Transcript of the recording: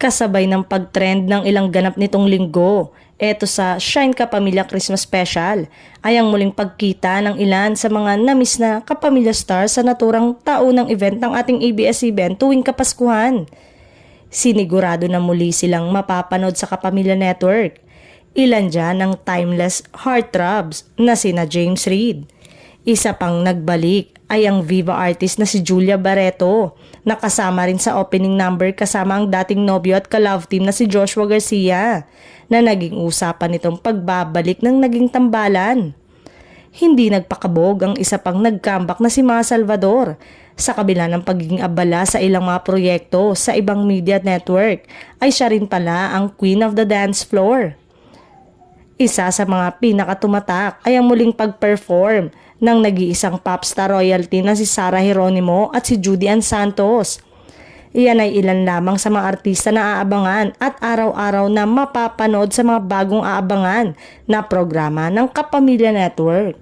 kasabay ng pag-trend ng ilang ganap nitong linggo. Eto sa Shine Kapamilya Christmas Special ay ang muling pagkita ng ilan sa mga namiss na kapamilya stars sa naturang taunang event ng ating ABS-CBN tuwing Kapaskuhan. Sinigurado na muli silang mapapanood sa Kapamilya Network. Ilan dyan ang timeless heartthrobs na sina James Reid. Isa pang nagbalik ay ang Viva artist na si Julia Barreto, nakasama rin sa opening number kasama ang dating nobyo at ka-love team na si Joshua Garcia, na naging usapan nitong pagbabalik ng naging tambalan. Hindi nagpakabog ang isa pang nag-comeback na si Ma Salvador, sa kabila ng pagiging abala sa ilang mga proyekto sa ibang media network, ay siya rin pala ang queen of the dance floor. Isa sa mga pinakatumatak ay ang muling pag-perform ng nag-iisang popstar royalty na si Sarah Geronimo at si Judy Ann Santos. Iyan ay ilan lamang sa mga artista na aabangan at araw-araw na mapapanood sa mga bagong aabangan na programa ng Kapamilya Network.